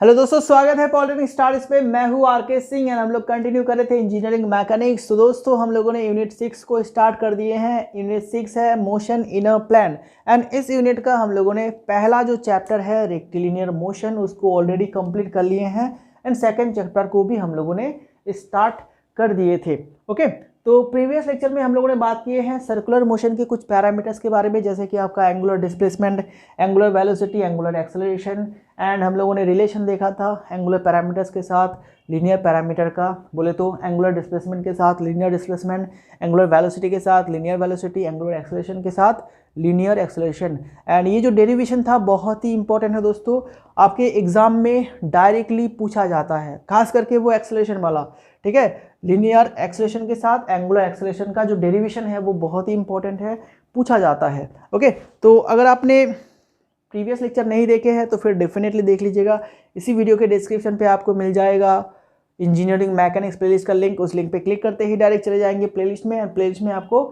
Hello दोस्तों, स्वागत है पॉलिटेक्निक स्टार्स पे। मैं हूँ आरके सिंह एंड हम लोग कंटिन्यू कर रहे थे इंजीनियरिंग मैकेनिक्स। तो दोस्तों हम लोगों ने यूनिट 6 को स्टार्ट कर दिए हैं। यूनिट 6 है motion in a plane and इस यूनिट का हम लोगों ने पहला जो चैप्टर है रेक्टिलिनियर मोशन उसको ऑलरेडी कंप्लीट कर लिए हैं एंड सेकेंड चैप्टर को भी हम लोगों ने स्टार्ट कर दिए थे। ओके, तो प्रीवियस लेक्चर में हम लोगों ने बात किए हैं सर्कुलर मोशन के कुछ पैरामीटर्स के बारे में, जैसे कि आपका angular displacement, angular velocity, angular acceleration and हम लोगों ने रिलेशन देखा था एंगुलर पैरामीटर्स के साथ लीनियर पैरामीटर का। बोले तो एंगुलर डिस्प्लेसमेंट के साथ लीनियर डिस्प्लेसमेंट, एंगुलर वेलोसिटी के साथ लीनियर वेलोसिटी, एंगुलर एक्सेलरेशन के साथ लीनियर एक्सेलरेशन। एंड ये जो डेरिवेशन था बहुत ही इंपॉर्टेंट है दोस्तों, आपके एग्जाम में डायरेक्टली पूछा जाता है, खास करके वो एक्सेलरेशन वाला। ठीक है, लीनियर एक्सेलरेशन के साथ एंगुलर एक्सेलरेशन का जो डेरिवेशन है वो बहुत ही इंपॉर्टेंट है, पूछा जाता है। ओके, तो अगर आपने प्रीवियस लेक्चर नहीं देखे हैं तो फिर डेफिनेटली देख लीजिएगा। इसी वीडियो के डिस्क्रिप्शन पे आपको मिल जाएगा इंजीनियरिंग मैकेनिक्स प्लेलिस्ट का लिंक। उस लिंक पे क्लिक करते ही डायरेक्ट चले जाएंगे प्लेलिस्ट में एंड प्लेलिस्ट में आपको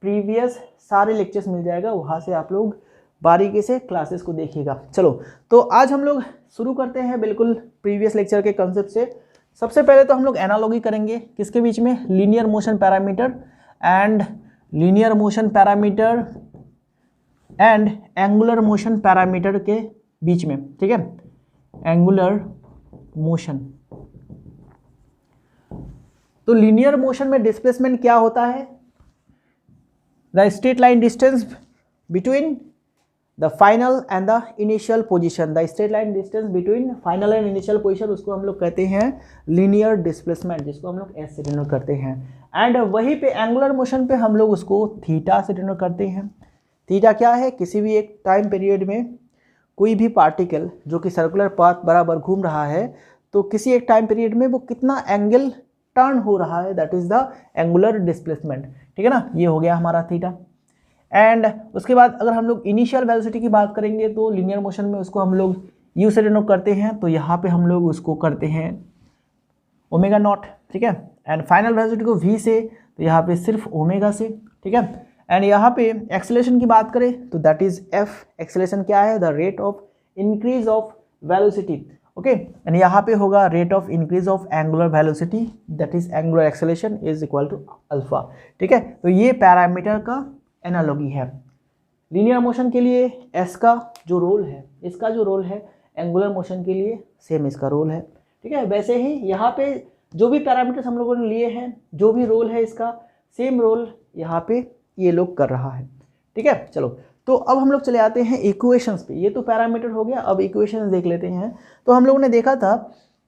प्रीवियस सारे लेक्चर्स मिल जाएगा, वहाँ से आप लोग बारीकी से क्लासेस को देखिएगा। चलो, तो आज हम लोग शुरू करते हैं बिल्कुल प्रीवियस लेक्चर के कंसेप्ट से। सबसे पहले तो हम लोग एनालॉजी करेंगे किसके बीच में, linear motion parameter and linear motion parameter and angular motion parameter के बीच में। ठीक है, एंगुलर मोशन। तो लीनियर मोशन में डिस्प्लेसमेंट क्या होता है, the straight line distance between the final and the initial position. The straight line distance between final and initial position, उसको हम लोग कहते हैं लीनियर डिस्प्लेसमेंट, जिसको हम लोग एस से डिनोट करते हैं। एंड वहीं पे एंगुलर मोशन पे हम लोग उसको थीटा से डिनोट करते हैं। थीटा क्या है, किसी भी एक टाइम पीरियड में कोई भी पार्टिकल जो कि सर्कुलर पाथ बराबर घूम रहा है, तो किसी एक टाइम पीरियड में वो कितना एंगल टर्न हो रहा है, that is the angular displacement. ठीक है ना, ये हो गया हमारा थीटा। एंड उसके बाद अगर हम लोग इनिशियल वेलोसिटी की बात करेंगे तो लीनियर मोशन में उसको हम लोग यू से डिनोट करते हैं, तो यहाँ पे हम लोग उसको करते हैं ओमेगा नॉट। ठीक है, एंड फाइनल वेलोसिटी को वी से, तो यहाँ पे सिर्फ ओमेगा से। ठीक है, एंड यहाँ पे एक्सेलरेशन की बात करें तो दैट इज एफ। एक्सेलरेशन क्या है, the rate of increase of velocity. Okay, and यहाँ पे होगा rate of increase of angular velocity, that is angular acceleration is equal to alpha. ठीक है, तो ये पैरामीटर का एनालॉगी है। लीनियर मोशन के लिए एस का जो रोल है, इसका जो रोल है, एंगुलर मोशन के लिए सेम इसका रोल है। ठीक है, वैसे ही यहाँ पे जो भी पैरामीटर्स हम लोगों ने लिए हैं, जो भी रोल है इसका, सेम रोल यहाँ पे ये लोग कर रहा है। ठीक है, चलो, तो अब हम लोग चले आते हैं इक्वेशंस पे। ये तो पैरामीटर हो गया, अब इक्वेशंस देख लेते हैं। तो हम लोगों ने देखा था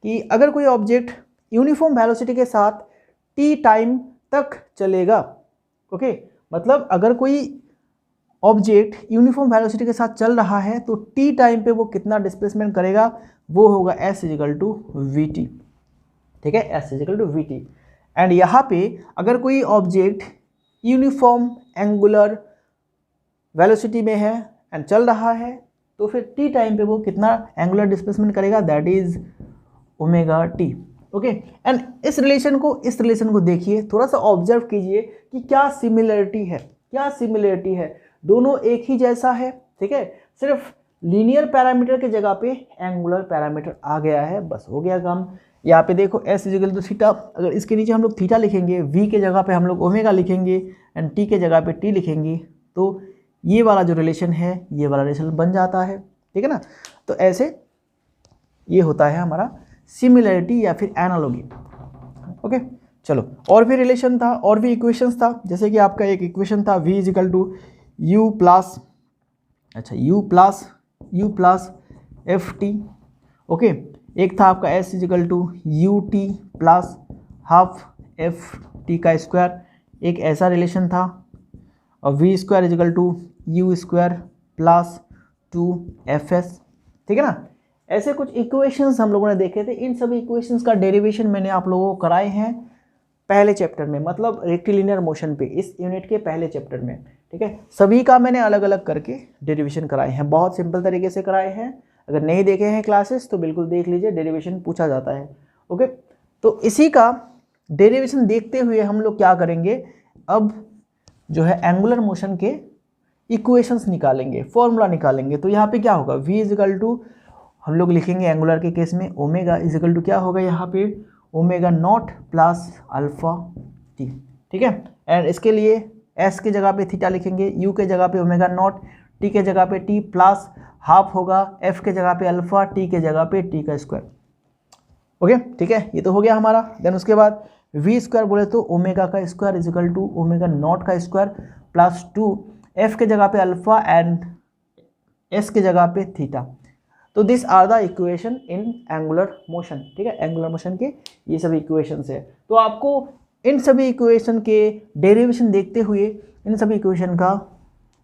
कि अगर कोई ऑब्जेक्ट यूनिफॉर्म वेलोसिटी के साथ टी टाइम तक चलेगा, ओके, मतलब अगर कोई ऑब्जेक्ट यूनिफॉर्म वेलोसिटी के साथ चल रहा है तो टी टाइम पे वो कितना डिस्प्लेसमेंट करेगा, वो होगा S is equal to V T. ठीक है, S is equal to V T. And यहाँ पे अगर कोई ऑब्जेक्ट यूनिफॉर्म एंगुलर वेलोसिटी में है एंड चल रहा है तो फिर टी टाइम पे वो कितना एंगुलर डिस्प्लेसमेंट करेगा, that is omega T. Okay, and इस रिलेशन को देखिए, थोड़ा सा ऑब्जर्व कीजिए कि क्या सिमिलरिटी है, क्या सिमिलरिटी है। दोनों एक ही जैसा है। ठीक है, सिर्फ लीनियर पैरामीटर के जगह पे एंगुलर पैरामीटर आ गया है, बस हो गया काम। यहाँ पे देखो एस इजिकल टू थीटा, अगर इसके नीचे हम लोग थीटा लिखेंगे, वी के जगह पे हम लोग ओमेगा लिखेंगे एंड टी के जगह पे टी लिखेंगे, तो ये वाला जो रिलेशन है ये वाला रिलेशन बन जाता है। ठीक है ना, तो ऐसे ये होता है हमारा सिमिलरिटी या फिर एनालॉगी। ओके, चलो, और भी रिलेशन था, और भी इक्वेशंस था, जैसे कि आपका एक इक्वेशन था v is equal to u plus, अच्छा, u plus f t. Okay, एक था आपका s is equal to u t plus half f t का स्क्वायर, एक ऐसा रिलेशन था। और v square is equal to u square plus two f s. ठीक है ना, ऐसे कुछ इक्वेशंस हम लोगों ने देखे थे। इन सभी इक्वेशंस का डेरिवेशन मैंने आप लोगों को कराए हैं पहले चैप्टर में, मतलब रेक्टिलिनियर मोशन पे, इस यूनिट के पहले चैप्टर में। ठीक है, सभी का मैंने अलग अलग करके डेरिवेशन कराए हैं, बहुत सिंपल तरीके से कराए हैं। अगर नहीं देखे हैं क्लासेस तो बिल्कुल देख लीजिए, डेरिवेशन पूछा जाता है। ओके, तो इसी का डेरिवेशन देखते हुए हम लोग क्या करेंगे, अब जो है एंगुलर मोशन के इक्वेशंस निकालेंगे, फॉर्मूला निकालेंगे। तो यहाँ पे क्या होगा, v इजिकल टू हम लोग लिखेंगे एंगुलर के केस में ओमेगा इज इक्वल टू क्या होगा यहाँ पे omega naught plus alpha T, ठीक है। एंड इसके लिए एस के जगह पे थीटा लिखेंगे, यू के जगह पे ओमेगा नॉट, टी के जगह पे टी प्लस हाफ होगा एफ के जगह पे अल्फा, टी के जगह पे टी का स्क्वायर। ओके, ठीक है, ये तो हो गया हमारा। देन उसके बाद वी स्क्वायर बोले तो ओमेगा का square is equal to omega naught का स्क्वायर प्लस 2 एफ के जगह पे अल्फा एंड एस के जगह पे थीटा। तो this are the equation in angular motion, ठीक है, एंगुलर मोशन के ये सभी इक्वेशंस है। तो आपको इन सभी इक्वेशन के डेरिवेशन देखते हुए इन सभी इक्वेशन का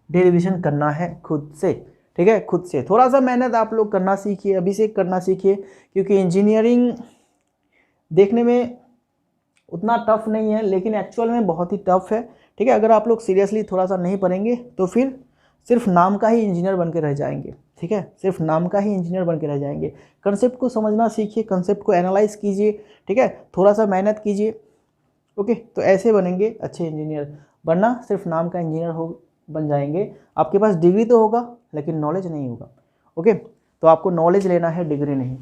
डेरिवेशन करना है खुद से, ठीक है, खुद से। थोड़ा सा मेहनत आप लोग करना सीखिए, अभी से करना सीखिए, क्योंकि इंजीनियरिंग देखने में उतना टफ नहीं है लेकिन एक्चुअल में बहुत ही टफ है, ठीक है। अगर आप लोग सीरियसली थोड़ा सा नहीं पढ़ेंगे तो फिर सिर्फ नाम का ही इंजीनियर बन के रह जाएंगे, ठीक है, सिर्फ नाम का ही इंजीनियर बन के रह जाएंगे। कंसेप्ट को समझना सीखिए, कंसेप्ट को एनालाइज कीजिए, ठीक है, थोड़ा सा मेहनत कीजिए, ओके, तो ऐसे बनेंगे अच्छे इंजीनियर। वरना सिर्फ नाम का इंजीनियर हो बन जाएंगे, आपके पास डिग्री तो होगा लेकिन नॉलेज नहीं होगा, ओके। तो आपको नॉलेज लेना है, डिग्री नहीं।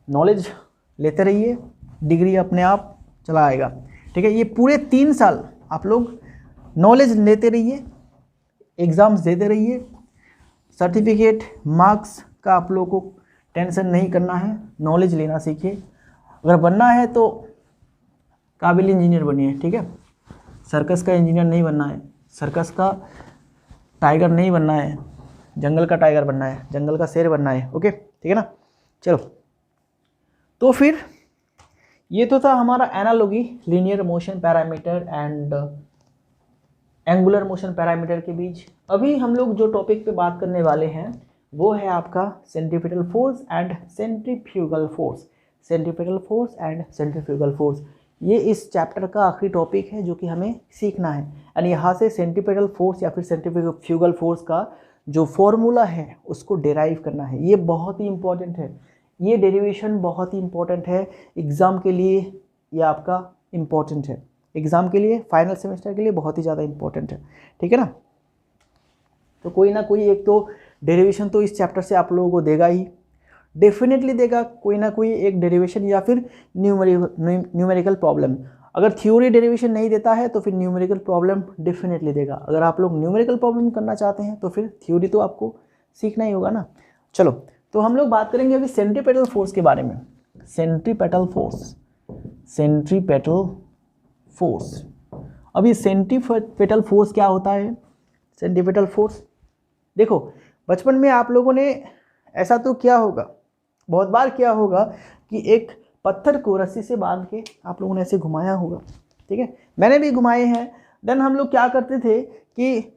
नॉलेज लेते रहिए, डिग्री अपने आप चला आएगा, ठीक है। ये पूरे 3 साल आप लोग नॉलेज लेते रहिए, एग्ज़ाम्स देते रहिए, सर्टिफिकेट मार्क्स का आप लोगों को टेंशन नहीं करना है, नॉलेज लेना सीखिए। अगर बनना है तो काबिल इंजीनियर बनिए, ठीक है, सर्कस का इंजीनियर नहीं बनना है, सर्कस का टाइगर नहीं बनना है, जंगल का टाइगर बनना है, जंगल का शेर बनना है, ओके, ठीक है ना। चलो, तो फिर ये तो था हमारा analogy linear motion parameter and angular motion parameter के बीच। अभी हम लोग जो टॉपिक पे बात करने वाले हैं वो है आपका centripetal force and centrifugal force, centripetal force and centrifugal force. ये इस चैप्टर का आखिरी टॉपिक है जो कि हमें सीखना है। एंड यहाँ से सेंट्रीपिटल फोर्स या फिर सेंट्रीफ्यूगल फोर्स का जो फॉर्मूला है उसको डेराइव करना है। ये बहुत ही इंपॉर्टेंट है, ये डेरिवेशन बहुत ही इंपॉर्टेंट है एग्ज़ाम के लिए, ये आपका इम्पॉर्टेंट है एग्ज़ाम के लिए, फाइनल सेमेस्टर के लिए बहुत ही ज़्यादा इंपॉर्टेंट है, ठीक है ना। तो कोई ना कोई एक तो डेरिवेशन तो इस चैप्टर से आप लोगों को देगा ही, डेफिनेटली देगा कोई ना कोई एक डेरिवेशन या फिर न्यूमेरिकल प्रॉब्लम। अगर थ्योरी डेरिवेशन नहीं देता है तो फिर न्यूमेरिकल प्रॉब्लम डेफिनेटली देगा। अगर आप लोग न्यूमेरिकल प्रॉब्लम करना चाहते हैं तो फिर थ्योरी तो आपको सीखना ही होगा ना। चलो, तो हम लोग बात करेंगे अभी सेंट्रीपेटल फोर्स के बारे में। Centripetal force, centripetal force. अब ये सेंट्रीपेटल फोर्स क्या होता है? सेंट्रीपेटल फोर्स, देखो बचपन में आप लोगों ने ऐसा तो किया होगा, बहुत बार किया होगा कि एक पत्थर को रस्सी से बांध के आप लोगों ने ऐसे घुमाया होगा, ठीक है, मैंने भी घुमाए हैं। देन हम लोग क्या करते थे कि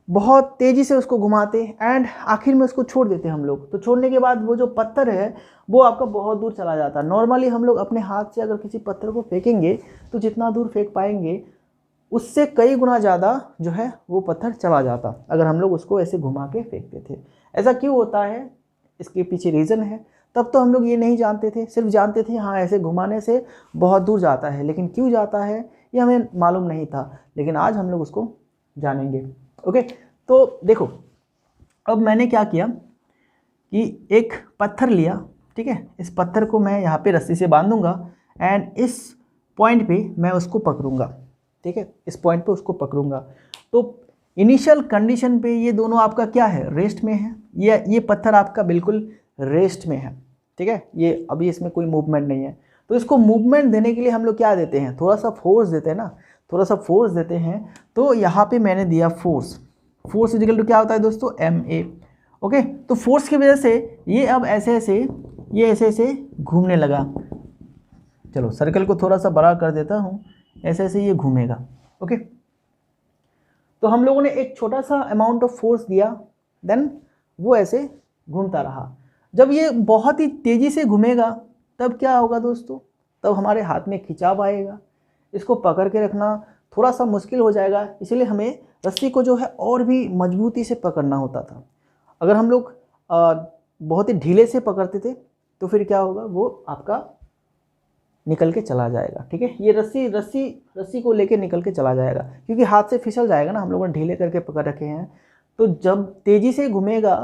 बहुत तेज़ी से उसको घुमाते एंड आखिर में उसको छोड़ देते हम लोग। तो छोड़ने के बाद वो जो पत्थर है वो आपका बहुत दूर चला जाता है। नॉर्मली हम लोग अपने हाथ से अगर किसी पत्थर को फेंकेंगे तो जितना दूर फेंक पाएंगे उससे कई गुना ज़्यादा जो है वो पत्थर चला जाता अगर हम लोग उसको ऐसे घुमा के फेंकते थे। ऐसा क्यों होता है, इसके पीछे रीज़न है। तब तो हम लोग ये नहीं जानते थे, सिर्फ जानते थे हाँ ऐसे घुमाने से बहुत दूर जाता है, लेकिन क्यों जाता है ये हमें मालूम नहीं था, लेकिन आज हम लोग उसको जानेंगे। ओके, तो देखो अब मैंने क्या किया कि एक पत्थर लिया, ठीक है, इस पत्थर को मैं यहाँ पे रस्सी से बांधूंगा एंड इस पॉइंट पे मैं उसको पकड़ूंगा, ठीक है, इस पॉइंट पे उसको पकड़ूंगा। तो इनिशियल कंडीशन पे ये दोनों आपका क्या है, रेस्ट में है। ये पत्थर आपका बिल्कुल रेस्ट में है, ठीक है, ये अभी इसमें कोई मूवमेंट नहीं है। तो इसको मूवमेंट देने के लिए हम लोग क्या देते हैं, थोड़ा सा फोर्स देते हैं ना, थोड़ा सा फोर्स देते हैं। तो यहाँ पे मैंने दिया फोर्स, फोर्स इक्वल टू क्या होता है दोस्तों, ma। ओके, तो फोर्स की वजह से ये अब ऐसे ऐसे घूमने लगा। चलो सर्कल को थोड़ा सा बड़ा कर देता हूँ, ऐसे ऐसे ये घूमेगा। ओके, तो हम लोगों ने एक छोटा सा अमाउंट ऑफ फोर्स दिया, देन वो ऐसे घूमता रहा। जब ये बहुत ही तेज़ी से घूमेगा तब क्या होगा दोस्तों, तब हमारे हाथ में खिंचाव आएगा, इसको पकड़ के रखना थोड़ा सा मुश्किल हो जाएगा। इसलिए हमें रस्सी को जो है और भी मजबूती से पकड़ना होता था। अगर हम लोग बहुत ही ढीले से पकड़ते थे तो फिर क्या होगा, वो आपका निकल के चला जाएगा, ठीक है, ये रस्सी को लेके निकल के चला जाएगा, क्योंकि हाथ से फिसल जाएगा ना, हम लोगों ने ढीले करके पकड़ रखे हैं। तो जब तेज़ी से घूमेगा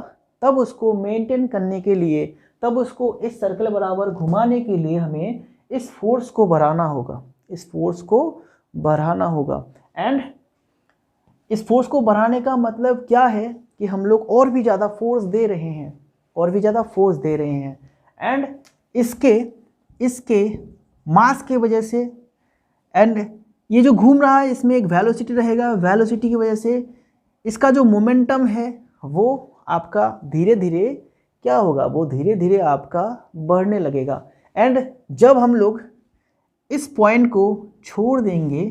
तब उसको मेंटेन करने के लिए, तब उसको इस सर्कल बराबर घुमाने के लिए हमें इस फोर्स को बढ़ाना होगा, इस फोर्स को बढ़ाना होगा। एंड इस फोर्स को बढ़ाने का मतलब क्या है कि हम लोग और भी ज़्यादा फोर्स दे रहे हैं, और भी ज़्यादा फोर्स दे रहे हैं। एंड इसके मास के वजह से, एंड ये जो घूम रहा है इसमें एक वेलोसिटी रहेगा, वेलोसिटी की वजह से इसका जो मोमेंटम है वो आपका धीरे धीरे क्या होगा, वो धीरे धीरे आपका बढ़ने लगेगा। एंड जब हम लोग इस पॉइंट को छोड़ देंगे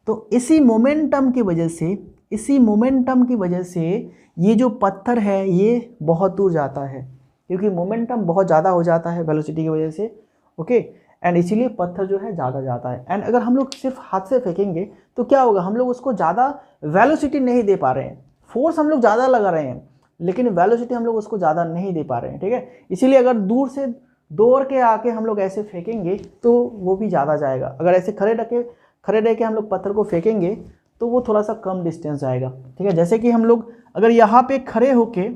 तो इसी मोमेंटम की वजह से, इसी मोमेंटम की वजह से ये जो पत्थर है ये बहुत दूर जाता है, क्योंकि मोमेंटम बहुत ज़्यादा हो जाता है वेलोसिटी की वजह से। ओके, एंड इसीलिए पत्थर जो है ज़्यादा जाता है। एंड अगर हम लोग सिर्फ हाथ से फेंकेंगे तो क्या होगा, हम लोग उसको ज़्यादा वेलोसिटी नहीं दे पा रहे हैं, फोर्स हम लोग ज़्यादा लगा रहे हैं लेकिन वेलोसिटी हम लोग उसको ज़्यादा नहीं दे पा रहे हैं। ठीक है, इसीलिए अगर दूर से दौड़ के आके हम लोग ऐसे फेंकेंगे तो वो भी ज़्यादा जाएगा। अगर ऐसे खड़े रह के हम लोग पत्थर को फेंकेंगे तो वो थोड़ा सा कम डिस्टेंस जाएगा। ठीक है, जैसे कि हम लोग अगर यहाँ पे खड़े होके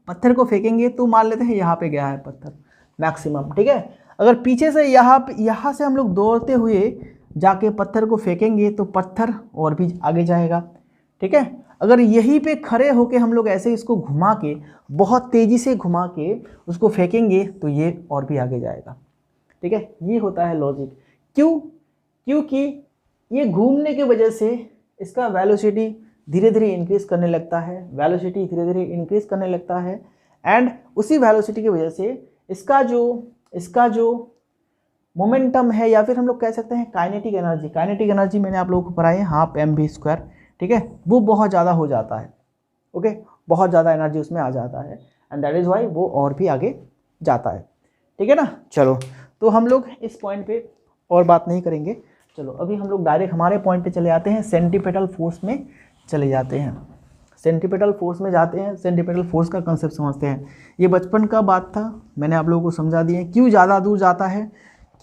पत्थर को फेंकेंगे तो मान लेते हैं यहाँ पे गया है पत्थर मैक्सिमम। ठीक है, अगर पीछे से यहाँ से हम लोग दौड़ते हुए जाके पत्थर को फेंकेंगे तो पत्थर और भी आगे जाएगा। ठीक है, अगर यहीं पे खड़े होके हम लोग ऐसे इसको घुमा के, बहुत तेज़ी से घुमा के उसको फेंकेंगे तो ये और भी आगे जाएगा। ठीक है, ये होता है लॉजिक। क्योंकि ये घूमने की वजह से इसका वेलोसिटी धीरे धीरे इंक्रीज़ करने लगता है, वेलोसिटी धीरे धीरे इंक्रीज़ करने लगता है। एंड उसी वेलोसिटी की वजह से इसका जो मोमेंटम है, या फिर हम लोग कह सकते हैं काइनेटिक एनर्जी मैंने आप लोगों को पढ़ाई है हाफ mv²। ठीक है, वो बहुत ज़्यादा हो जाता है। ओके, बहुत ज़्यादा एनर्जी उसमें आ जाता है एंड दैट इज़ वाई वो और भी आगे जाता है। ठीक है ना, चलो तो हम लोग इस पॉइंट पे और बात नहीं करेंगे। चलो अभी हम लोग डायरेक्ट हमारे पॉइंट पे चले आते हैं, सेंटीपिटल फोर्स में चले जाते हैं। सेंटीपिटल फोर्स में जाते हैं, सेंटीपिटल फोर्स का कंसेप्ट समझते हैं। ये बचपन का बात था, मैंने आप लोगों को समझा दिया क्यों ज़्यादा दूर जाता है,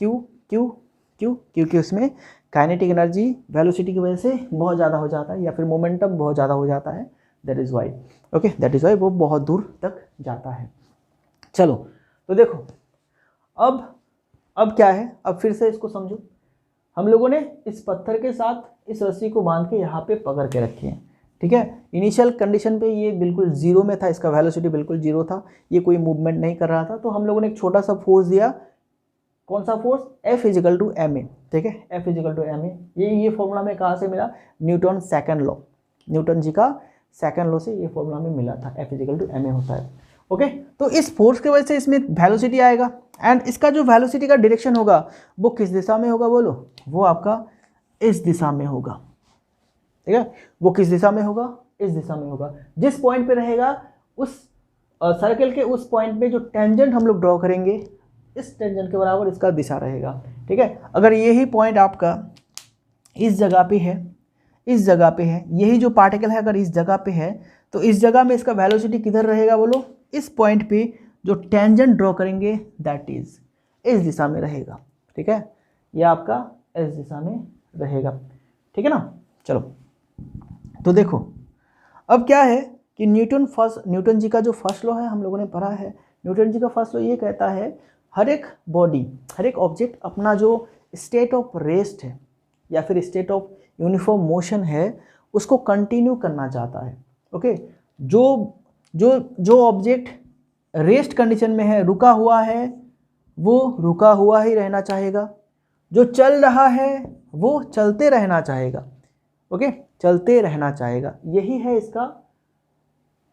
क्योंकि उसमें काइनेटिक एनर्जी वेलोसिटी की वजह से बहुत ज़्यादा हो जाता है, या फिर मोमेंटम बहुत ज़्यादा हो जाता है। That is why, okay, that is why वो बहुत दूर तक जाता है। चलो तो देखो अब क्या है, अब फिर से इसको समझो। हम लोगों ने इस पत्थर के साथ इस रस्सी को बांध के यहाँ पे पकड़ के रखी है। ठीक है, इनिशियल कंडीशन पे ये बिल्कुल जीरो में था, इसका वेलोसिटी बिल्कुल जीरो था, ये कोई मूवमेंट नहीं कर रहा था। तो हम लोगों ने एक छोटा सा फोर्स दिया, कौन सा फोर्स, F = ma। ठीक है, F = ma, ये फॉर्मूला में कहाँ से मिला, न्यूटन सेकंड लॉ, न्यूटन जी का सेकंड लॉ से ये फॉर्मूला में मिला था, F = ma होता है। ओके, तो इस फोर्स की वजह से इसमें वेलोसिटी आएगा एंड इसका जो वेलोसिटी का डायरेक्शन होगा वो किस दिशा में होगा बोलो, वो आपका इस दिशा में होगा। ठीक है, वो किस दिशा में होगा, इस दिशा में होगा। जिस पॉइंट पे रहेगा उस सर्कल के उस पॉइंट पे जो टेंजेंट हम लोग ड्रॉ करेंगे, इस टेंजेंट के बराबर इसका दिशा रहेगा। ठीक है, अगर यही पॉइंट आपका इस जगह पे है, इस जगह पे है, यही जो पार्टिकल है अगर इस जगह पे है तो इस जगह में इसका वेलोसिटी किधर रहेगा बोलो, इस पॉइंट पे जो टेंजेंट ड्रॉ करेंगे दैट इज इस दिशा में रहेगा। ठीक है, ये आपका इस दिशा में रहेगा। ठीक है ना, चलो तो देखो अब क्या है कि न्यूटन जी का जो फर्स्ट लॉ है हम लोगों ने पढ़ा है। न्यूटन जी का फर्स्ट लॉ ये कहता है हर एक बॉडी, हर एक ऑब्जेक्ट अपना जो स्टेट ऑफ रेस्ट है या फिर स्टेट ऑफ यूनिफॉर्म मोशन है उसको कंटिन्यू करना चाहता है। ओके, जो ऑब्जेक्ट रेस्ट कंडीशन में है, रुका हुआ है, वो रुका हुआ ही रहना चाहेगा, जो चल रहा है वो चलते रहना चाहेगा। ओके, चलते रहना चाहेगा, यही है इसका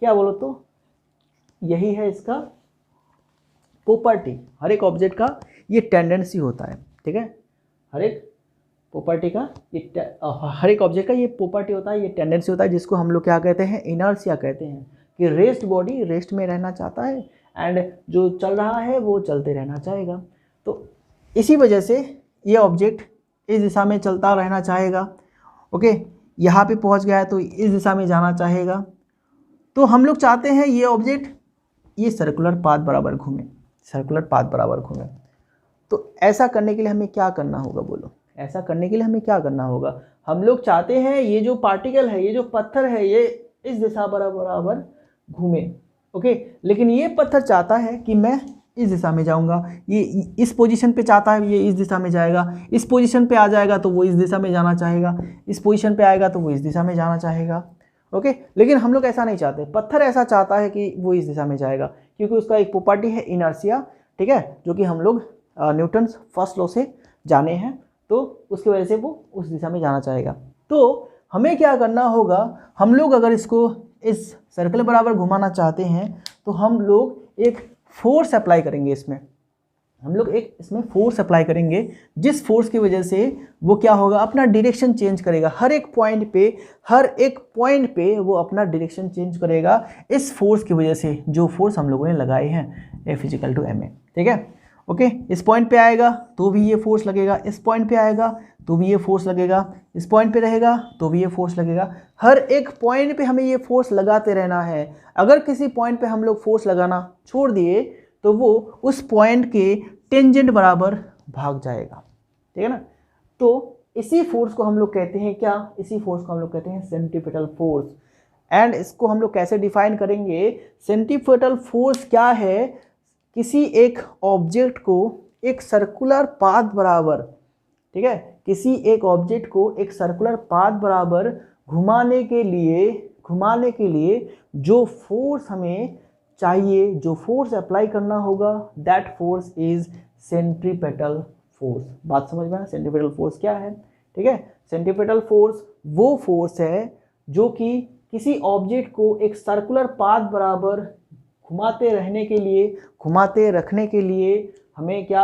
क्या बोलो तो, यही है इसका प्रॉपर्टी। हर एक ऑब्जेक्ट का ये टेंडेंसी होता है। ठीक है, हर एक प्रॉपर्टी का ये हर एक ऑब्जेक्ट का ये प्रॉपर्टी होता है, ये टेंडेंसी होता है, जिसको हम लोग क्या कहते हैं, इनर्शिया कहते हैं, कि रेस्ट बॉडी रेस्ट में रहना चाहता है एंड जो चल रहा है वो चलते रहना चाहेगा। तो इसी वजह से ये ऑब्जेक्ट इस दिशा में चलता रहना चाहेगा। ओके, यहाँ पे पहुँच गया है तो इस दिशा में जाना चाहेगा। तो हम लोग चाहते हैं ये ऑब्जेक्ट ये सर्कुलर पाथ बराबर घूमे, सर्कुलर पाथ बराबर घूमे। तो ऐसा करने के लिए हमें क्या करना होगा बोलो, ऐसा करने के लिए हमें क्या करना होगा, हम लोग चाहते हैं ये जो पार्टिकल है, ये जो पत्थर है, ये इस दिशा बराबर घूमे। ओके। लेकिन ये पत्थर चाहता है कि मैं इस दिशा में जाऊंगा, ये इस पोजीशन पे चाहता है ये इस दिशा में जाएगा, इस पोजीशन पे आ जाएगा तो वो इस दिशा में जाना चाहेगा, इस पोजीशन पे आएगा तो वो इस दिशा में जाना चाहेगा। ओके, लेकिन हम लोग ऐसा नहीं चाहते, पत्थर ऐसा चाहता है कि वो इस दिशा में जाएगा, क्योंकि उसका एक प्रॉपर्टी है इनर्शिया, ठीक है, जो कि हम लोग न्यूटन्स फर्स्ट लॉ से जाने हैं, तो उसकी वजह से वो उस दिशा में जाना चाहेगा। तो हमें क्या करना होगा, हम लोग अगर इसको इस सर्कल बराबर घुमाना चाहते हैं तो हम लोग एक फोर्स अप्लाई करेंगे, इसमें हम लोग एक इसमें फोर्स अप्लाई करेंगे, जिस फोर्स की वजह से वो क्या होगा, अपना डायरेक्शन चेंज करेगा, हर एक पॉइंट पे वो अपना डायरेक्शन चेंज करेगा इस फोर्स की वजह से, जो फोर्स हम लोगों ने लगाए हैं F = ma, ठीक है। ओके, इस पॉइंट पे आएगा तो भी ये फोर्स लगेगा, इस पॉइंट पे आएगा तो भी ये फोर्स लगेगा, इस पॉइंट पे रहेगा तो भी ये फोर्स लगेगा, हर एक पॉइंट पे हमें ये फोर्स लगाते रहना है। अगर किसी पॉइंट पे हम लोग फोर्स लगाना छोड़ दिए तो वो उस पॉइंट के टेंजेंट बराबर भाग जाएगा, ठीक है ना। तो इसी फोर्स को हम लोग कहते हैं क्या, इसी फोर्स को हम लोग कहते हैं सेंट्रीपिटल फोर्स। एंड इसको हम लोग कैसे डिफाइन करेंगे, सेंट्रीपिटल फोर्स क्या है, किसी एक ऑब्जेक्ट को एक सर्कुलर पाथ बराबर, ठीक है, किसी एक ऑब्जेक्ट को एक सर्कुलर पाथ बराबर घुमाने के लिए जो फोर्स हमें चाहिए, जो फोर्स अप्लाई करना होगा, that force is centripetal force. बात समझ में, सेंट्रीपिटल फोर्स क्या है, ठीक है। सेंट्रीपिटल फोर्स वो फोर्स है जो कि किसी ऑब्जेक्ट को एक सर्कुलर पाथ बराबर घुमाते रखने के लिए हमें क्या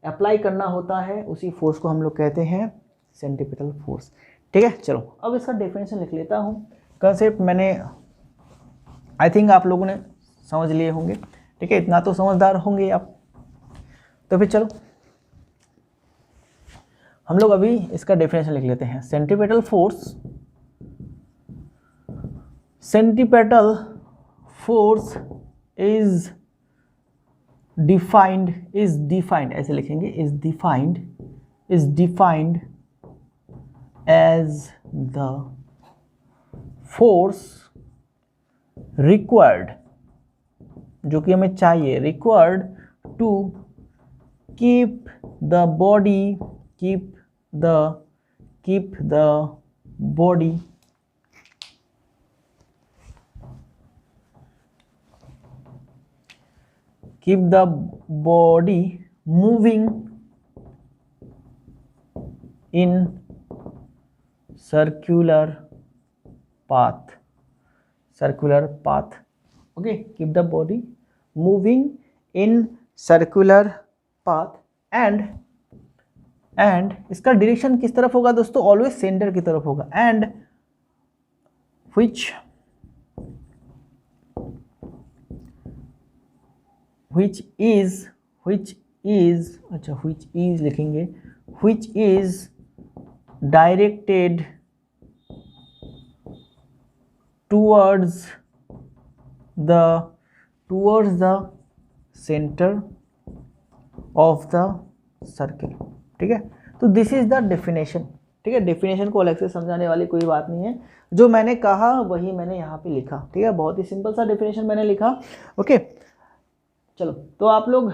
अप्लाई करना होता है, उसी फोर्स को हम लोग कहते हैं सेंट्रीपिटल फोर्स, ठीक है। चलो अब इसका डेफिनेशन लिख लेता हूँ। कंसेप्ट मैंने आई थिंक आप लोगों ने समझ लिए होंगे, ठीक है, इतना तो समझदार होंगे आप। तो फिर चलो हम लोग अभी इसका डेफिनेशन लिख लेते हैं। सेंट्रीपिटल फोर्स इज डिफाइंड ऐसे लिखेंगे, is defined as the force required, जो कि हमें चाहिए, required to keep the body moving in circular path, okay, keep the body moving in circular path and इसका डायरेक्शन किस तरफ होगा दोस्तों, ऑलवेज सेंटर की तरफ होगा, एंड which लिखेंगे, which is directed towards the center of the circle, ठीक है। तो दिस इज द डेफिनेशन, ठीक है। डेफिनेशन को अलग से समझाने वाली कोई बात नहीं है, जो मैंने कहा वही मैंने यहाँ पे लिखा, ठीक है। बहुत ही सिंपल सा डेफिनेशन मैंने लिखा, ओके। चलो तो आप लोग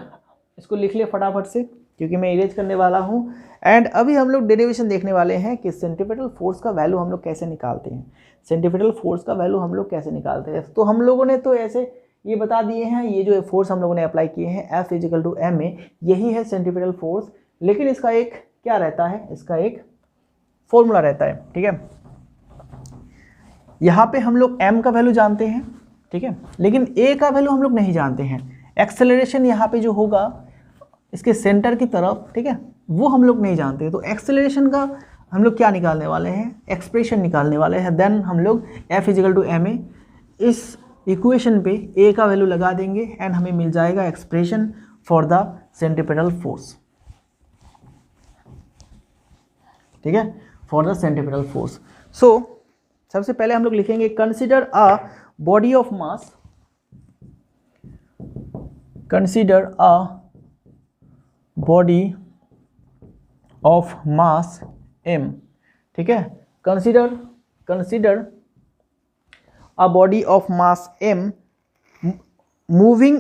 इसको लिख लिए फटाफट से, क्योंकि मैं इरेज करने वाला हूँ। एंड अभी हम लोग डेरिवेशन देखने वाले हैं कि सेंट्रीपिटल फोर्स का वैल्यू हम लोग कैसे निकालते हैं। तो हम लोगों ने तो ऐसे ये बता दिए हैं, ये जो फोर्स हम लोगों ने अप्लाई किए हैं F = ma, यही है सेंट्रीपिटल फोर्स। लेकिन इसका एक क्या रहता है, इसका एक फॉर्मूला रहता है, ठीक है। यहाँ पे हम लोग m का वैल्यू जानते हैं, ठीक है, लेकिन a का वैल्यू हम लोग नहीं जानते हैं। एक्सेलरेशन यहाँ पे जो होगा इसके सेंटर की तरफ, ठीक है, वो हम लोग नहीं जानते। तो एक्सेलरेशन का हम लोग क्या निकालने वाले हैं, एक्सप्रेशन निकालने वाले हैं। देन हम लोग F = ma, इस इक्वेशन पे a का वैल्यू लगा देंगे एंड हमें मिल जाएगा expression for the centripetal force, ठीक है, फॉर द सेंट्रीपिटल फोर्स। सो सबसे पहले हम लोग लिखेंगे consider a body of mass, m, ठीक है। Consider a body of mass m moving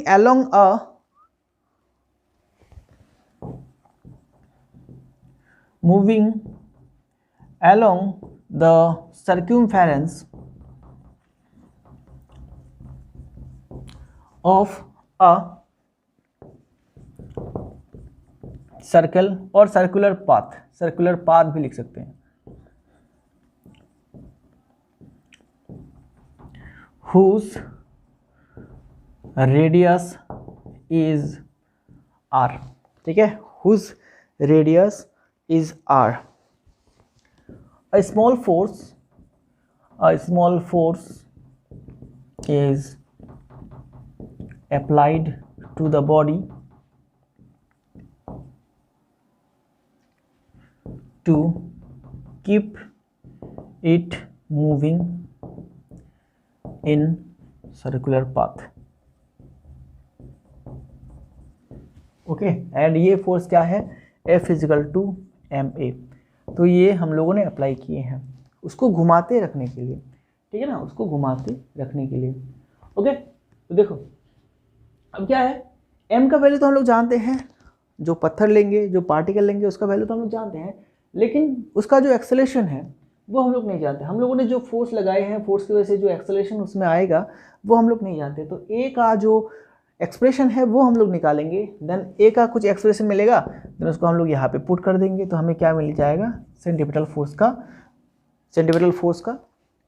along the circumference of a circle और सर्कुलर पाथ भी लिख सकते हैं, whose radius is r, ठीक है, whose radius is r. A small force is applied to the body to keep it moving in circular path. Okay, and ये force क्या है, F इजिकल टू ma. तो ये हम लोगों ने अप्लाई किए हैं उसको घुमाते रखने के लिए, ठीक है ना, उसको घुमाते रखने के लिए. ओके, तो देखो अब क्या है, m का वैल्यू तो हम लोग जानते हैं, जो पत्थर लेंगे, जो पार्टिकल लेंगे, उसका वैल्यू तो हम लोग जानते हैं, लेकिन उसका जो एक्सेलेरेशन है वो हम लोग नहीं जानते. हम लोगों ने जो फोर्स लगाए हैं, फोर्स की वजह से जो एक्सेलेरेशन उसमें आएगा वो हम लोग नहीं जानते. तो ए का जो एक्सप्रेशन है वो हम लोग निकालेंगे, देन ए का कुछ एक्सप्रेशन मिलेगा, देन उसको हम लोग यहाँ पे पुट कर देंगे, तो हमें क्या मिल जाएगा, सेंटीमीटर फोर्स का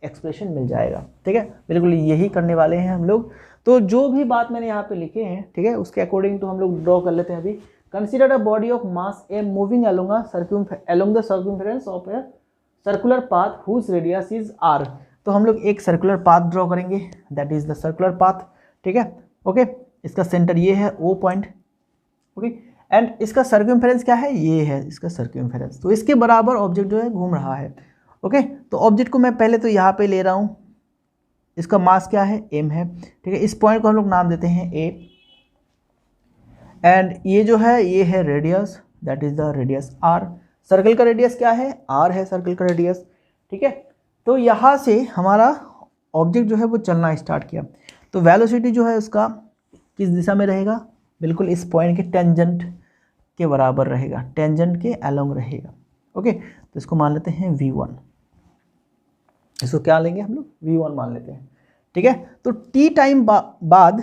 एक्सप्रेशन मिल जाएगा. ठीक है, बिल्कुल यही करने वाले हैं हम लोग. तो जो भी बात मैंने यहाँ पे लिखे हैं, ठीक है, उसके अकॉर्डिंग तो हम लोग ड्रॉ कर लेते हैं. अभी consider a body of mass m moving along the circumference of a circular path whose radius is r. तो हम लोग एक सर्कुलर पाथ ड्रॉ करेंगे, that is the circular path. ठीक है, ओके, इसका सेंटर ये है O पॉइंट. ओके, एंड इसका सर्कम्फरेंस क्या है, ये है इसका सर्कम्फरेंस. तो इसके बराबर ऑब्जेक्ट जो है घूम रहा है. ओके, तो ऑब्जेक्ट को मैं पहले तो यहाँ पे ले रहा हूँ, इसका मास क्या है, m है. ठीक है, इस पॉइंट को हम लोग नाम देते हैं a, एंड ये जो है ये है radius, that is the radius r. Circle का रेडियस क्या है, r है सर्कल का रेडियस. ठीक है, तो यहाँ से हमारा ऑब्जेक्ट जो है वो चलना स्टार्ट किया, तो वेलोसिटी जो है उसका किस दिशा में रहेगा, बिल्कुल इस पॉइंट के टेंजेंट के बराबर रहेगा, टेंजेंट के अलोंग रहेगा. ओके, तो इसको मान लेते हैं v1, इसको क्या लेंगे हम लोग, v1 मान लेते हैं. ठीक है, तो t टाइम बाद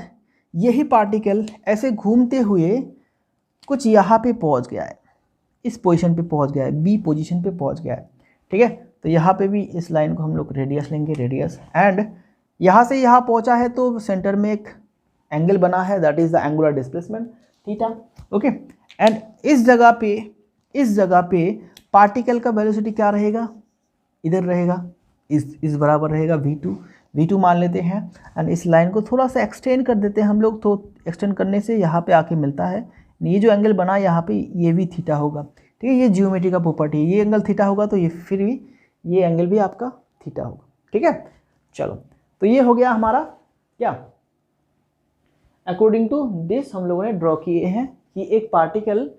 यही पार्टिकल ऐसे घूमते हुए कुछ यहाँ पे पहुँच गया है, इस पोजीशन पे पहुँच गया है, b पोजीशन पे पहुँच गया है. ठीक है, तो यहाँ पे भी इस लाइन को हम लोग रेडियस लेंगे, रेडियस, एंड यहाँ से यहाँ पहुँचा है तो सेंटर में एक एंगल बना है, that is the angular displacement theta. Okay, and इस जगह पे पार्टिकल का वेलोसिटी क्या रहेगा, इधर रहेगा, इस बराबर रहेगा v2 मान लेते हैं. एंड इस लाइन को थोड़ा सा एक्सटेंड कर देते हैं हम लोग, तो एक्सटेंड करने से यहाँ पे आके मिलता है, ये जो एंगल बना यहाँ पे ये भी थीटा होगा. ठीक है, ये जियोमेट्री का प्रॉपर्टी है, ये एंगल थीटा होगा तो ये फिर भी ये एंगल भी आपका थीटा होगा. ठीक है, चलो, तो ये हो गया हमारा क्या, अकॉर्डिंग टू दिस हम लोगों ने ड्रॉ किए हैं कि एक पार्टिकल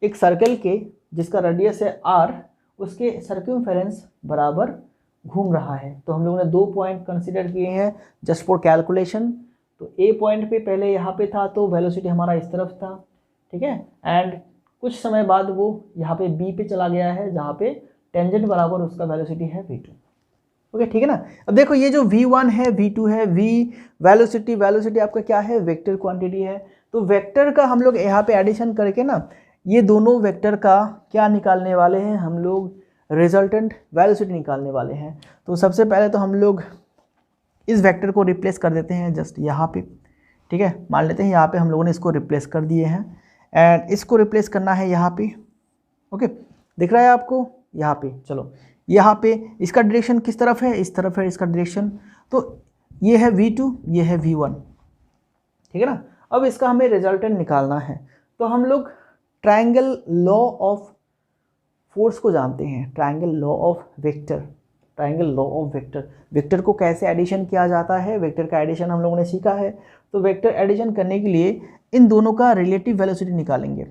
एक सर्कल के जिसका रेडियस है r, उसके सर्कम्फेरेंस बराबर घूम रहा है. तो हम लोगों ने 2 पॉइंट कंसीडर किए हैं जस्ट फॉर कैलकुलेशन. तो a पॉइंट पे पहले यहाँ पे था तो वेलोसिटी हमारा इस तरफ था. ठीक है, एंड कुछ समय बाद वो यहाँ पे b पे चला गया है, जहाँ पे टेंजेंट बराबर उसका वेलोसिटी है v2. ओके, ठीक है ना. अब देखो ये जो v1 है, v2 है, v वेलोसिटी आपका क्या है, वेक्टर क्वांटिटी है. तो वेक्टर का हम लोग यहाँ पे एडिशन करके ना, ये दोनों वेक्टर का क्या निकालने वाले हैं, हम लोग रिजल्टेंट वेलोसिटी निकालने वाले हैं. तो सबसे पहले तो हम लोग इस वेक्टर को रिप्लेस कर देते हैं जस्ट यहाँ पे. ठीक है, मान लेते हैं यहाँ पे हम लोगों ने इसको रिप्लेस कर दिए हैं, एंड इसको रिप्लेस करना है यहाँ पे. ओके, दिख रहा है आपको यहाँ पे. चलो, यहाँ पे इसका डायरेक्शन किस तरफ है, इस तरफ है इसका डायरेक्शन. तो ये है v2, ये है v1. ठीक है ना. अब इसका हमें रिजल्टेंट निकालना है, तो हम लोग ट्रायंगल लॉ ऑफ फोर्स को जानते हैं, triangle law of vector. Vector को कैसे एडिशन किया जाता है, वेक्टर का एडिशन हम लोगों ने सीखा है. तो वेक्टर एडिशन करने के लिए इन दोनों का रिलेटिव वेलोसिटी निकालेंगे,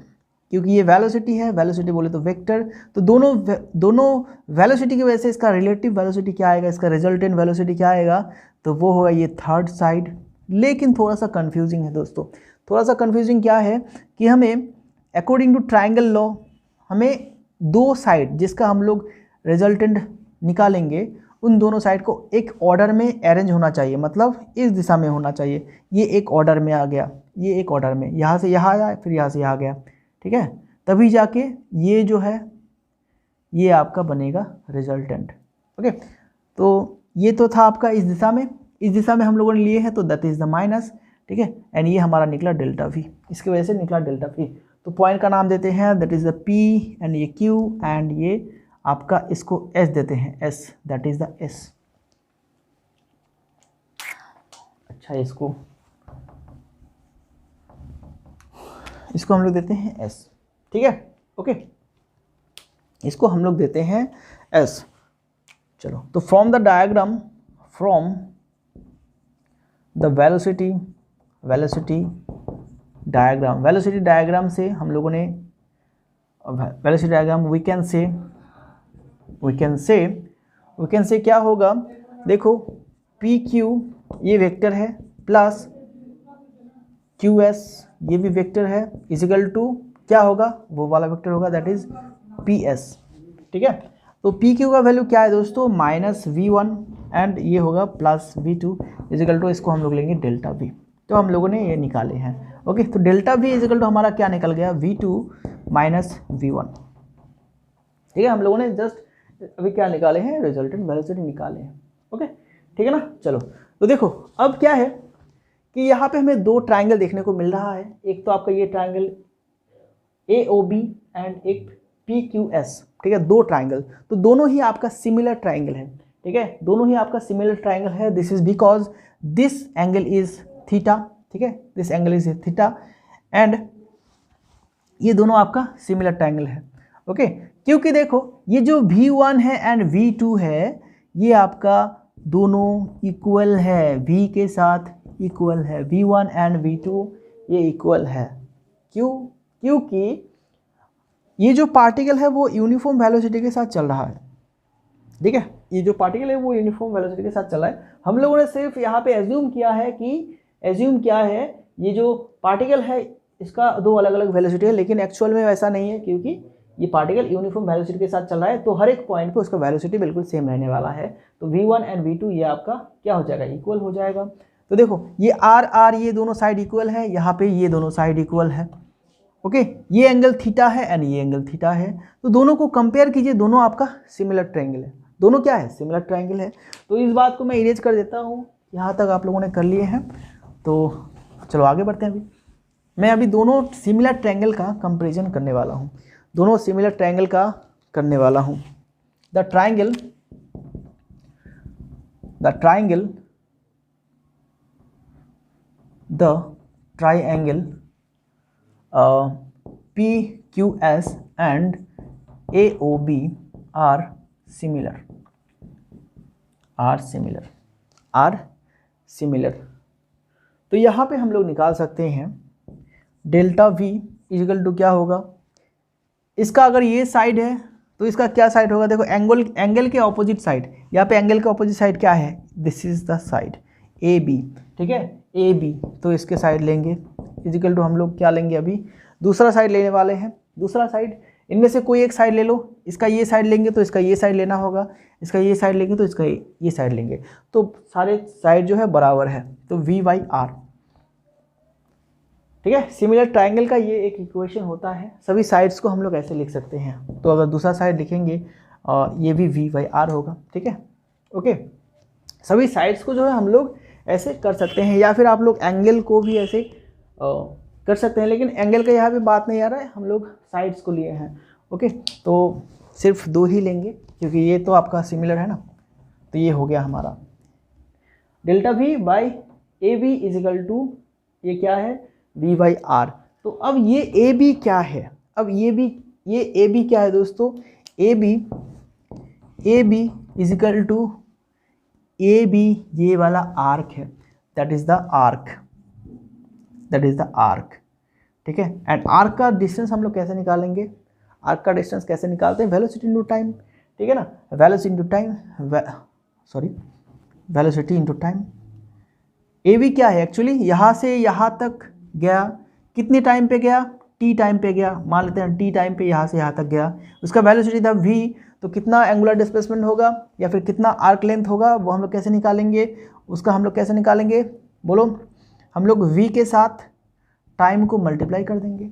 क्योंकि ये वेलोसिटी है, वेलोसिटी बोले तो वेक्टर, तो दोनों वेलोसिटी की वजह से इसका रिलेटिव वेलोसिटी क्या आएगा, इसका रिजल्टेंट वेलोसिटी क्या आएगा, तो वो होगा ये थर्ड साइड लेकिन थोड़ा सा कंफ्यूजिंग है दोस्तों। थोड़ा सा कंफ्यूजिंग क्या है कि हमें अकॉर्डिंग टू ट्रायंगल लॉ हमें दो साइड जिसका हम लोग रिजल्टेंट निकालेंगे उन दोनों साइड को एक ऑर्डर में अरेंज होना चाहिए, मतलब इस दिशा में होना चाहिए। ये एक ऑर्डर में आ गया, ये एक ऑर्डर में, यहाँ से यहाँ आया, फिर यहाँ से यहाँ गया, ठीक है, तभी जाके ये जो है ये आपका बनेगा रिजल्टेंट। ओके, तो ये तो था आपका इस दिशा में, इस दिशा में हम लोगों ने लिए हैं तो दैट इज़ द माइनस, ठीक है, एंड ये हमारा निकला डेल्टा वी, इसकी वजह से निकला डेल्टा वी। तो पॉइंट का नाम देते हैं that is the P, and ये क्यू, एंड ये आपका इसको एस देते हैं, S, that is the S. अच्छा, इसको हम लोग देते हैं एस, ठीक है, ओके, इसको हम लोग देते हैं एस। चलो, तो from the diagram, from the velocity diagram से हम लोगों ने velocity diagram we can say क्या होगा, देखो पी क्यू ये वेक्टर है प्लस क्यू एस ये भी वेक्टर है, इजिकल टू क्या होगा, वो वाला वेक्टर होगा दैट इज पी एस, ठीक है। तो पी क्यू का वैल्यू क्या है दोस्तों, माइनस वी वन, एंड ये होगा plus V two, is equal to इसको हम लोग लेंगे डेल्टा वी। तो हम लोगों ने ये निकाले हैं, ओके। तो डेल्टा वी इजिकल टू हमारा क्या निकल गया, V two minus V one, ठीक है। हम लोगों ने जस्ट अभी क्या निकाले हैं, रिजल्टेंट वेलोसिटी निकाले हैं, ओके, ठीक है ना। चलो, तो देखो अब क्या है कि यहाँ पे हमें दो ट्रायंगल देखने को मिल रहा है, एक तो आपका ये triangle A O B and एक पी क्यू एस, ठीक है, दो ट्रायंगल, तो दोनों ही आपका सिमिलर ट्रायंगल है, ठीक है, दोनों ही आपका सिमिलर ट्रायंगल है। This is because this angle is theta, ठीक है, this angle is theta, and ये दोनों आपका सिमिलर ट्रायंगल है, ओके। क्योंकि देखो ये जो V1 है एंड V2 है ये आपका दोनों इक्वल है, V के साथ इक्वल है, V1 एंड V2 ये इक्वल है। क्यों, क्योंकि ये जो पार्टिकल है वो यूनिफॉर्म वेलोसिटी के साथ चल रहा है, ठीक है, ये जो पार्टिकल है वो यूनिफॉर्म वेलोसिटी के साथ चल रहा है। हम लोगों ने सिर्फ यहाँ पे एज्यूम किया है कि ये जो पार्टिकल है इसका दो अलग अलग वेलोसिटी है, लेकिन एक्चुअल में वैसा नहीं है, क्योंकि ये पार्टिकल यूनिफॉर्म वेलोसिटी के साथ चल रहा है, तो हर एक पॉइंट पे उसका वेलोसिटी बिल्कुल सेम रहने वाला है। तो V1 एंड V2 ये आपका क्या हो जाएगा, इक्वल हो जाएगा। तो देखो ये R ये दोनों साइड इक्वल है, यहाँ पे ये दोनों साइड इक्वल है, ओके। ये एंगल थीटा है एंड ये एंगल थीटा है, तो दोनों को कंपेयर कीजिए, दोनों आपका सिमिलर ट्रायंगल है, दोनों क्या है, सिमिलर ट्रायंगल है। तो इस बात को मैं इरेज कर देता हूँ, यहाँ तक आप लोगों ने कर लिए हैं। तो चलो आगे बढ़ते हैं। मैं अभी दोनों सिमिलर ट्रायंगल का कंपेरिजन करने वाला हूँ, दोनों सिमिलर ट्रायंगल का करने वाला हूँ। The triangle PQS and AOB are similar. तो यहाँ पे हम लोग निकाल सकते हैं डेल्टा V इक्वल टू क्या होगा, इसका अगर ये साइड है तो इसका क्या साइड होगा, देखो एंगल के ऑपोजिट साइड, यहाँ पे एंगल के ऑपोजिट साइड क्या है, this is the side AB, ठीक है, AB, तो इसके साइड लेंगे इक्वल टू हम लोग क्या लेंगे, अभी दूसरा साइड लेने वाले हैं। दूसरा साइड इनमें से कोई एक साइड ले लो, इसका ये साइड लेंगे तो इसका ये साइड लेना होगा, इसका ये साइड लेंगे तो इसका ये साइड लेंगे, तो सारे साइड जो है बराबर है, तो V/R, ठीक है। सिमिलर ट्रायंगल का ये एक इक्वेशन होता है, सभी साइड्स को हम लोग ऐसे लिख सकते हैं। तो अगर दूसरा साइड लिखेंगे ये भी V/R होगा, ठीक है, ओके। सभी साइड्स को जो है हम लोग ऐसे कर सकते हैं, या फिर आप लोग एंगल को भी ऐसे कर सकते हैं, लेकिन एंगल का यहाँ पे बात नहीं आ रहा है, हम लोग साइड्स को लिए हैं, ओके। तो सिर्फ दो ही लेंगे क्योंकि ये तो आपका सिमिलर है ना। तो ये हो गया हमारा डेल्टा V/AB इजिकल टू ये क्या है, V/R। तो अब ये AB क्या है, अब ये AB क्या है दोस्तों, AB इजिकल टू AB ये वाला आर्क है, दैट इज द आर्क, ठीक है। एंड आर्क का डिस्टेंस हम लोग कैसे निकालेंगे, आर्क का डिस्टेंस कैसे निकालते हैं, वेलोसिटी इनटू टाइम, ठीक है ना, velocity into time, A V क्या है एक्चुअली, यहाँ से यहाँ तक गया, कितने टाइम पे गया, टी टाइम पे गया, मान लेते हैं टी टाइम पे यहाँ से यहाँ तक गया, उसका वेलोसिटी था वी, तो कितना एंगुलर डिस्प्लेसमेंट होगा या फिर कितना आर्क लेंथ होगा वो हम लोग कैसे निकालेंगे, उसका हम लोग कैसे निकालेंगे, बोलो, हम लोग v के साथ टाइम को मल्टीप्लाई कर देंगे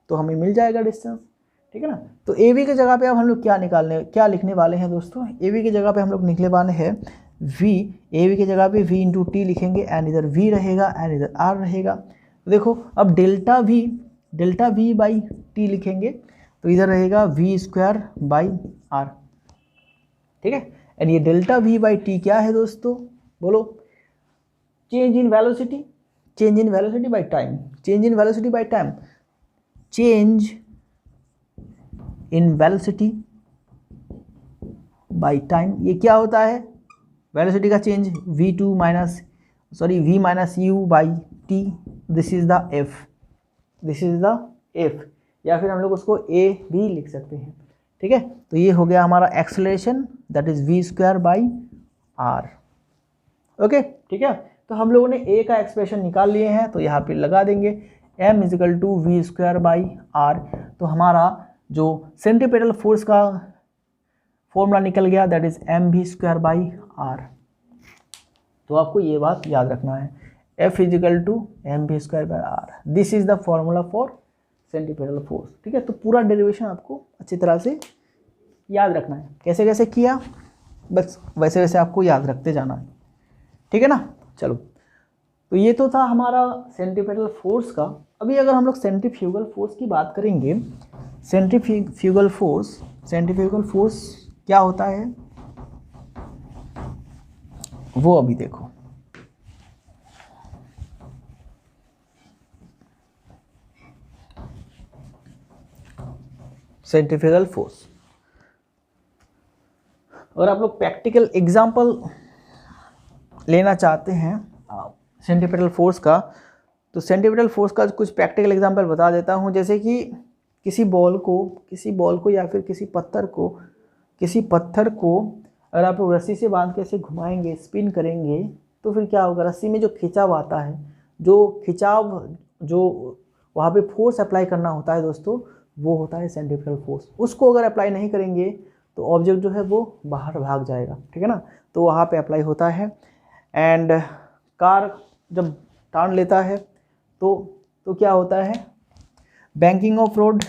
तो हमें मिल जाएगा डिस्टेंस, ठीक है ना। तो ए वी की जगह पे अब हम लोग क्या लिखने वाले हैं दोस्तों, ए वी की जगह पे हम लोग निकले वाले हैं v, ए वी की जगह पे v इंटू टी लिखेंगे एंड इधर v रहेगा एंड इधर r रहेगा। तो देखो अब डेल्टा v बाई टी लिखेंगे तो इधर रहेगा v स्क्वायर बाई r, ठीक है। एंड ये डेल्टा v बाई टी क्या है दोस्तों, बोलो, change in velocity by time, change in velocity by time, change in velocity by time, ये क्या होता है, वेलोसिटी का change v minus u by T, this is the f, या फिर हम लोग उसको a भी लिख सकते हैं, ठीक है। तो ये हो गया हमारा acceleration, that is v square by r, okay, ठीक है। तो हम लोगों ने a का एक्सप्रेशन निकाल लिए हैं तो यहाँ पे लगा देंगे m is equal to V square by r, तो हमारा जो सेंट्रीपेटल फोर्स का फॉर्मूला निकल गया, that is M V square by r। तो आपको ये बात याद रखना है, F is equal to M V square by r, this is the formula for centripetal force, ठीक है। तो पूरा डेरिवेशन आपको अच्छी तरह से याद रखना है, कैसे कैसे किया बस वैसे वैसे आपको याद रखते जाना है, ठीक है ना। चलो, तो ये तो था हमारा सेंट्रीपेटल फोर्स का। अभी अगर हम लोग सेंट्रीफ्यूगल फोर्स की बात करेंगे, सेंट्रीफ्यूगल फोर्स क्या होता है वो अभी देखो। सेंट्रीफ्यूगल फोर्स, अगर आप लोग प्रैक्टिकल एग्जांपल लेना चाहते हैं सेंट्रीपेटल फोर्स का, तो सेंट्रीपेटल फोर्स का कुछ प्रैक्टिकल एग्जांपल बता देता हूं। जैसे कि किसी बॉल को या फिर किसी पत्थर को अगर आप लोग रस्सी से बांध के ऐसे घुमाएंगे, स्पिन करेंगे, तो फिर क्या होगा, रस्सी में जो खिंचाव आता है, जो वहाँ पे फोर्स अप्लाई करना होता है दोस्तों, वो होता है सेंट्रीपेटल फोर्स। उसको अगर अप्लाई नहीं करेंगे तो ऑब्जेक्ट जो है वो बाहर भाग जाएगा, ठीक है ना। तो वहाँ पे अप्लाई होता है। एंड कार जब टार्न लेता है तो क्या होता है, बैंकिंग ऑफ रोड।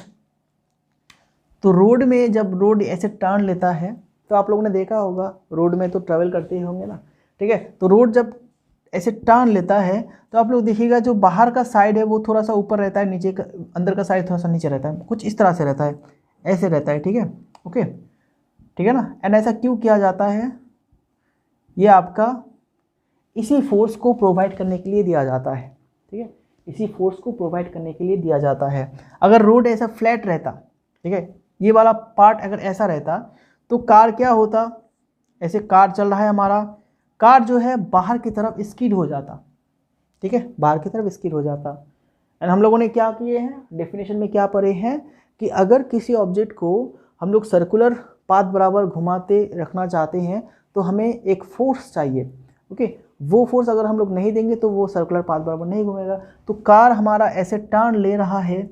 तो रोड में जब रोड ऐसे टर्न लेता है तो आप लोगों ने देखा होगा, रोड में तो ट्रैवल करते ही होंगे ना, ठीक है। तो रोड जब ऐसे टर्न लेता है तो आप लोग देखिएगा जो बाहर का साइड है वो थोड़ा सा ऊपर रहता है, नीचे का अंदर का साइड थोड़ा सा नीचे रहता है, कुछ इस तरह से रहता है, ऐसे रहता है, ठीक है, ओके, ठीक है ना। एंड ऐसा क्यों किया जाता है, ये आपका इसी फोर्स को प्रोवाइड करने के लिए दिया जाता है, ठीक है, इसी फोर्स को प्रोवाइड करने के लिए दिया जाता है। अगर रोड ऐसा फ्लैट रहता, ठीक है, ये वाला पार्ट अगर ऐसा रहता तो कार क्या होता, ऐसे कार चल रहा है हमारा, कार जो है बाहर की तरफ स्किड हो जाता, ठीक है, बाहर की तरफ स्किड हो जाता। एंड हम लोगों ने क्या किए हैं, डेफिनेशन में क्या पढ़े हैं कि अगर किसी ऑब्जेक्ट को हम लोग सर्कुलर पाथ बराबर घुमाते रखना चाहते हैं तो हमें एक फोर्स चाहिए, ओके। वो फोर्स अगर हम लोग नहीं देंगे तो वो सर्कुलर पाथ बराबर नहीं घूमेगा। तो कार हमारा ऐसे टर्न ले रहा है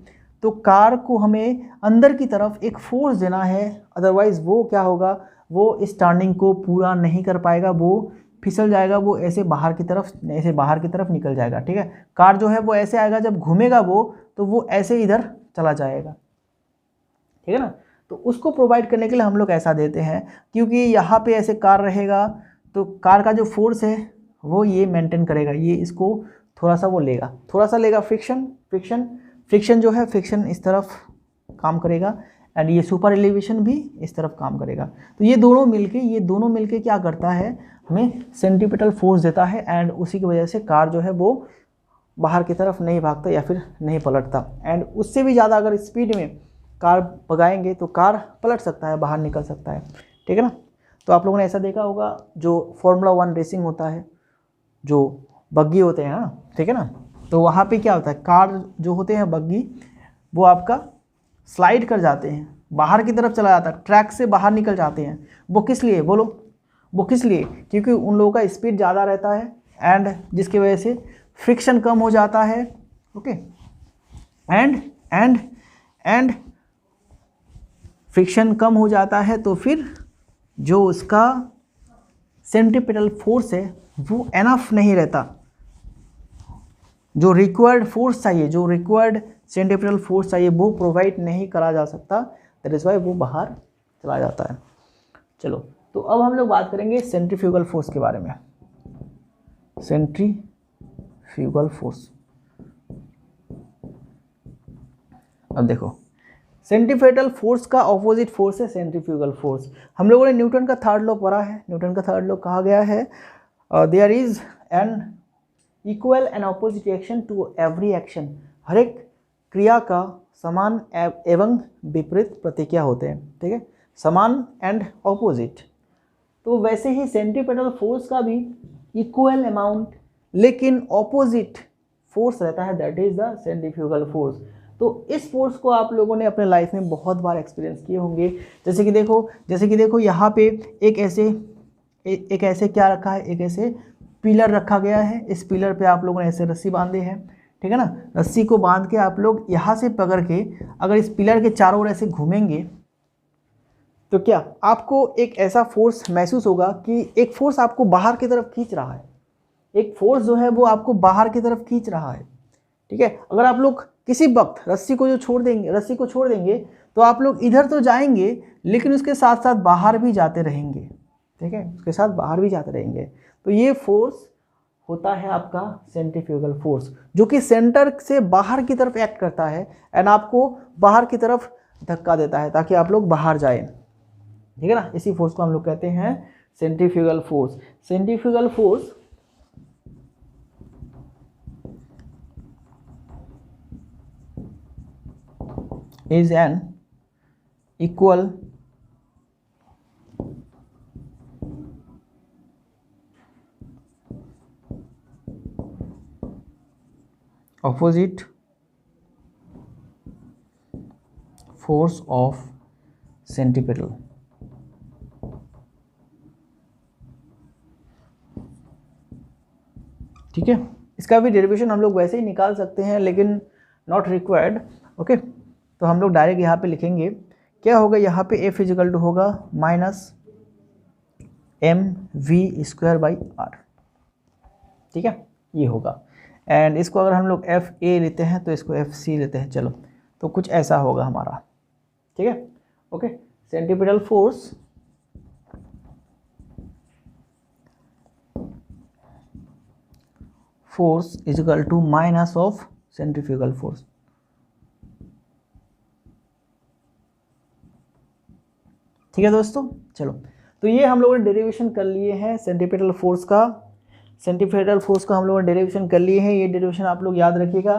तो कार को हमें अंदर की तरफ एक फोर्स देना है, अदरवाइज वो क्या होगा, वो इस टर्निंग को पूरा नहीं कर पाएगा, वो फिसल जाएगा, वो ऐसे बाहर की तरफ निकल जाएगा, ठीक है। कार जो है वो ऐसे आएगा, जब घूमेगा वो ऐसे इधर चला जाएगा, ठीक है ना। तो उसको प्रोवाइड करने के लिए हम लोग ऐसा देते हैं, क्योंकि यहाँ पे ऐसे कार रहेगा तो कार का जो फोर्स है वो ये मेंटेन करेगा, ये इसको थोड़ा सा लेगा, फ्रिक्शन जो है, फ्रिक्शन इस तरफ काम करेगा एंड ये सुपर एलिवेशन भी इस तरफ काम करेगा। तो ये दोनों मिलके क्या करता है, हमें सेंट्रीपेटल फोर्स देता है एंड उसी की वजह से कार जो है वो बाहर की तरफ नहीं भागता या फिर नहीं पलटता। एंड उससे भी ज़्यादा अगर स्पीड में कार भगाएंगे तो कार पलट सकता है, बाहर निकल सकता है, ठीक है ना। तो आप लोगों ने ऐसा देखा होगा, जो Formula 1 रेसिंग होता है, जो बग्गी होते हैं ना, ठीक है ना, तो वहाँ पे क्या होता है, कार जो होते हैं बग्गी वो आपका स्लाइड कर जाते हैं, बाहर की तरफ चला जाता है, ट्रैक से बाहर निकल जाते हैं। वो किस लिए, बोलो, वो किस लिए, क्योंकि उन लोगों का स्पीड ज़्यादा रहता है एंड जिसकी वजह से फ्रिक्शन कम हो जाता है, ओके, एंड फ्रिक्शन कम हो जाता है तो फिर जो उसका सेंट्रीपिटल फोर्स है वो एनफ नहीं रहता, जो रिक्वायर्ड फोर्स चाहिए, जो रिक्वायर्ड सेंट्रीपिटल फोर्स चाहिए वो प्रोवाइड नहीं करा जा सकता, दैट इज़ वाई वो बाहर चला जाता है। चलो, तो अब हम लोग बात करेंगे सेंट्रीफ्यूगल फोर्स के बारे में। सेंट्रीफ्यूगल फोर्स, अब देखो सेंट्रीपिटल फोर्स का ऑपोजिट फोर्स है सेंट्रीफ्यूगल फोर्स। हम लोगों ने न्यूटन का थर्ड लॉ पढ़ा है। न्यूटन का थर्ड लॉ कहा गया है there is an equal and opposite reaction to every action, हर एक क्रिया का समान एवं विपरीत प्रतिक्रिया होते हैं, ठीक है, समान एंड ऑपोजिट। तो वैसे ही सेंट्रीपिटल फोर्स का भी इक्वल अमाउंट लेकिन ऑपोजिट फोर्स रहता है, that is the centrifugal force. तो इस फोर्स को आप लोगों ने अपने लाइफ में बहुत बार एक्सपीरियंस किए होंगे। जैसे कि देखो यहाँ पे एक ऐसे क्या रखा है, एक ऐसे पिलर रखा गया है। इस पिलर पे आप लोगों ने ऐसे रस्सी बांधे हैं, ठीक है ना। रस्सी को बांध के आप लोग यहाँ से पकड़ के अगर इस पिलर के चारों ओर ऐसे घूमेंगे तो क्या आपको एक ऐसा फोर्स महसूस होगा कि एक फोर्स आपको बाहर की तरफ खींच रहा है, एक फोर्स जो है वो आपको बाहर की तरफ खींच रहा है, ठीक है। अगर आप लोग किसी वक्त रस्सी को छोड़ देंगे तो आप लोग इधर तो जाएंगे लेकिन उसके साथ साथ बाहर भी जाते रहेंगे, ठीक है, उसके साथ बाहर भी जाते रहेंगे। तो ये फोर्स होता है आपका सेंट्रीफ्यूगल फोर्स, जो कि सेंटर से बाहर की तरफ एक्ट करता है एंड आपको बाहर की तरफ धक्का देता है ताकि आप लोग बाहर जाएं, ठीक है ना। इसी फोर्स को हम लोग कहते हैं centrifugal force. Centrifugal force is an equal opposite force of centripetal, ठीक है। इसका भी डेरिवेशन हम लोग वैसे ही निकाल सकते हैं लेकिन नॉट रिक्वायर्ड, ओके। तो हम लोग डायरेक्ट यहाँ पे लिखेंगे, क्या होगा यहाँ पे F इजिकल टू होगा -mv²/r, ठीक है, ये होगा। एंड इसको अगर हम लोग FA लेते हैं तो इसको FC लेते हैं, चलो तो कुछ ऐसा होगा हमारा, ठीक है, okay. Centripetal force is equal to minus of centrifugal force, ठीक है दोस्तों। चलो, तो ये हम लोगों ने डेरिवेशन कर लिए हैं सेंट्रीपिटल फोर्स का हम लोगों ने डेरिवेशन कर लिए हैं। ये डेरिवेशन आप लोग याद रखिएगा,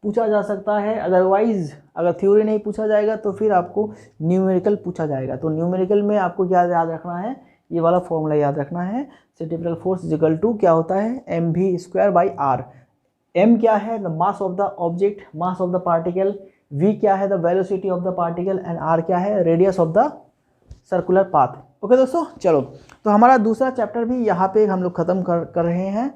पूछा जा सकता है। अदरवाइज अगर थ्योरी नहीं पूछा जाएगा तो फिर आपको न्यूमेरिकल पूछा जाएगा। तो न्यूमेरिकल में आपको क्या याद रखना है, ये वाला फॉर्मूला याद रखना है। सेंट्रीपिटल फोर्स इक्वल टू क्या होता है, mv²/r। m क्या है, the mass of the object, mass of the particle. v क्या है, the velocity of the particle. And r क्या है, radius of the circular path. Okay दोस्तों, चलो तो हमारा दूसरा चैप्टर भी यहाँ पे हम लोग ख़त्म कर रहे हैं।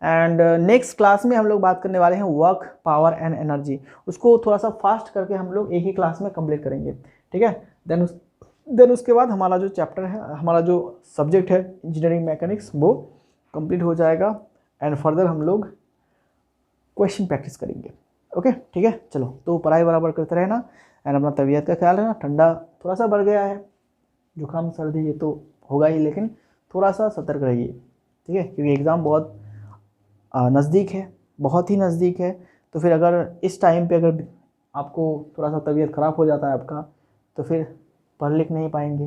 एंड नेक्स्ट क्लास में हम लोग बात करने वाले हैं वर्क, पावर एंड एनर्जी। उसको थोड़ा सा फास्ट करके हम लोग एक ही क्लास में कंप्लीट करेंगे, ठीक है। देन उसके बाद हमारा जो चैप्टर है, हमारा जो सब्जेक्ट है इंजीनियरिंग मैकेनिक्स, वो कंप्लीट हो जाएगा। एंड फर्दर हम लोग क्वेश्चन प्रैक्टिस करेंगे, ओके, ठीक है। चलो, तो पढ़ाई बराबर करते रहना एंड अपना तबीयत का ख्याल रखना। ठंडा थोड़ा सा बढ़ गया है, जुकाम सर्दी ये तो होगा ही, लेकिन थोड़ा सा सतर्क रहिए, ठीक है, क्योंकि एग्ज़ाम बहुत नज़दीक है, बहुत ही नज़दीक है। तो फिर अगर इस टाइम पे अगर आपको थोड़ा सा तबीयत ख़राब हो जाता है आपका, तो फिर पढ़ लिख नहीं पाएंगे।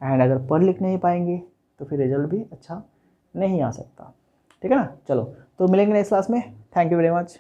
एंड अगर पढ़ लिख नहीं पाएंगे तो फिर रिजल्ट भी अच्छा नहीं आ सकता, ठीक है ना। चलो, तो मिलेंगे नेक्स्ट क्लास में। Thank you very much.